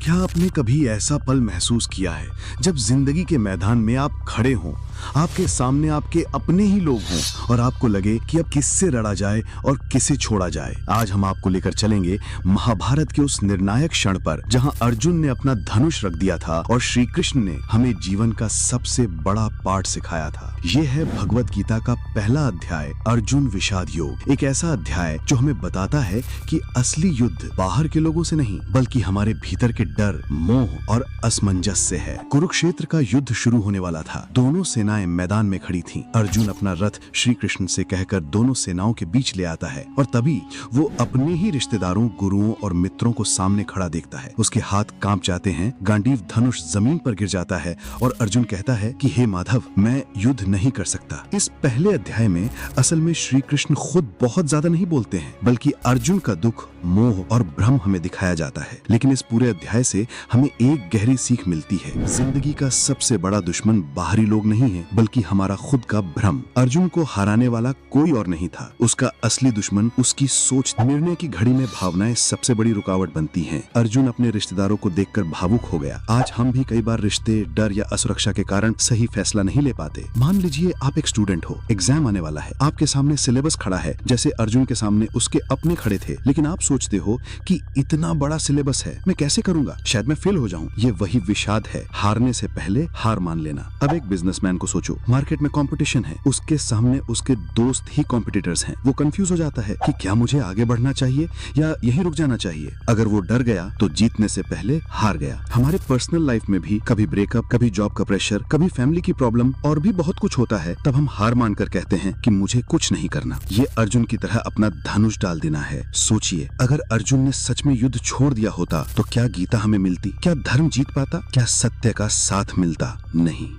क्या आपने कभी ऐसा पल महसूस किया है जब जिंदगी के मैदान में आप खड़े हों, आपके सामने आपके अपने ही लोग हों और आपको लगे कि अब किससे लड़ा जाए और किसे छोड़ा जाए? आज हम आपको लेकर चलेंगे महाभारत के उस निर्णायक क्षण पर जहां अर्जुन ने अपना धनुष रख दिया था और श्री कृष्ण ने हमें जीवन का सबसे बड़ा पाठ सिखाया था। ये है भगवत गीता का पहला अध्याय, अर्जुन विषाद योग। एक ऐसा अध्याय जो हमें बताता है कि असली युद्ध बाहर के लोगों से नहीं बल्कि हमारे भीतर के डर, मोह और असमंजस से है। कुरुक्षेत्र का युद्ध शुरू होने वाला था। दोनों सेनाएं मैदान में खड़ी थीं। अर्जुन अपना रथ श्री कृष्ण से कहकर दोनों सेनाओं के बीच ले आता है और तभी वो अपने ही रिश्तेदारों, गुरुओं और मित्रों को सामने खड़ा देखता है। उसके हाथ कांप जाते हैं, गांडीव धनुष जमीन पर गिर जाता है और अर्जुन कहता है कि हे माधव, मैं युद्ध नहीं कर सकता। इस पहले अध्याय में असल में श्री कृष्ण खुद बहुत ज्यादा नहीं बोलते हैं बल्कि अर्जुन का दुख, मोह और भ्रम हमें दिखाया जाता है। लेकिन इस पूरे अध्याय से हमें एक गहरी सीख मिलती है। जिंदगी का सबसे बड़ा दुश्मन बाहरी लोग नहीं है बल्कि हमारा खुद का भ्रम। अर्जुन को हराने वाला कोई और नहीं था। उसका असली दुश्मन उसकी सोच। निर्णय की घड़ी में भावनाएं सबसे बड़ी रुकावट बनती हैं। अर्जुन अपने रिश्तेदारों को देखकर भावुक हो गया। आज हम भी कई बार रिश्ते, डर या असुरक्षा के कारण सही फैसला नहीं ले पाते। मान लीजिए आप एक स्टूडेंट हो, एग्जाम आने वाला है, आपके सामने सिलेबस खड़ा है जैसे अर्जुन के सामने उसके अपने खड़े थे, लेकिन आप सोचते हो कि इतना बड़ा सिलेबस है, मैं कैसे करूंगा, शायद मैं फेल हो जाऊं। ये वही विषाद है, हारने से पहले हार मान लेना। अब एक बिजनेसमैन को सोचो, मार्केट में कंपटीशन है, उसके सामने उसके दोस्त ही कॉम्पिटिटर्स हैं। वो कंफ्यूज हो जाता है कि क्या मुझे आगे बढ़ना चाहिए या यहीं रुक जाना चाहिए। अगर वो डर गया तो जीतने से पहले हार गया। हमारे पर्सनल लाइफ में भी कभी ब्रेकअप, कभी जॉब का प्रेशर, कभी फैमिली की प्रॉब्लम और भी बहुत कुछ होता है। तब हम हार मानकर कहते हैं कि मुझे कुछ नहीं करना। ये अर्जुन की तरह अपना धनुष डाल देना है। सोचिए, अगर अर्जुन ने सच में युद्ध छोड़ दिया होता तो क्या गीता हमें मिलती? क्या धर्म जीत पाता? क्या सत्य का साथ मिलता? नहीं।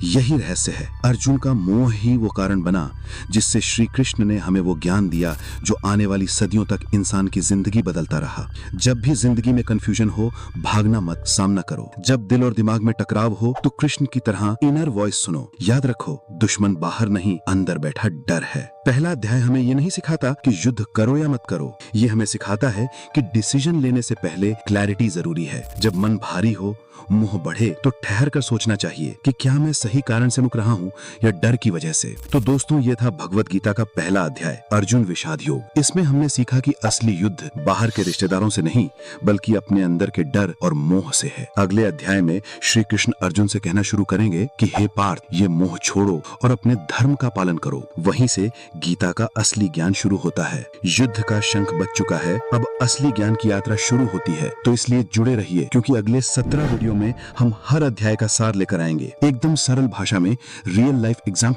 यही रहस्य है। अर्जुन का मोह ही वो कारण बना जिससे श्री कृष्ण ने हमें वो ज्ञान दिया जो आने वाली सदियों तक इंसान की जिंदगी बदलता रहा। जब भी जिंदगी में कंफ्यूजन हो, भागना मत, सामना करो। जब दिल और दिमाग में टकराव हो तो कृष्ण की तरह इनर वॉइस सुनो। याद रखो, दुश्मन बाहर नहीं, अंदर बैठा डर है। पहला अध्याय हमें ये नहीं सिखाता कि युद्ध करो या मत करो। ये हमें सिखाता है कि डिसीजन लेने से पहले क्लैरिटी जरूरी है। जब मन भारी हो, मोह बढ़े तो ठहर कर सोचना चाहिए कि क्या मैं सही कारण से रुक रहा हूँ या डर की वजह से। तो दोस्तों, ये था भगवत गीता का पहला अध्याय, अर्जुन विषाद योग। इसमें हमने सीखा कि असली युद्ध बाहर के रिश्तेदारों से नहीं बल्कि अपने अंदर के डर और मोह से है। अगले अध्याय में श्री कृष्ण अर्जुन से कहना शुरू करेंगे कि हे पार्थ, ये मोह छोड़ो और अपने धर्म का पालन करो। वहीं से गीता का असली ज्ञान शुरू होता है। युद्ध का शंख बज चुका है, अब असली ज्ञान की यात्रा शुरू होती है। तो इसलिए जुड़े रहिए क्योंकि अगले 17 वीडियो में हम हर अध्याय का सार लेकर आएंगे, एकदम सरल भाषा में, रियल लाइफ एग्जाम्पल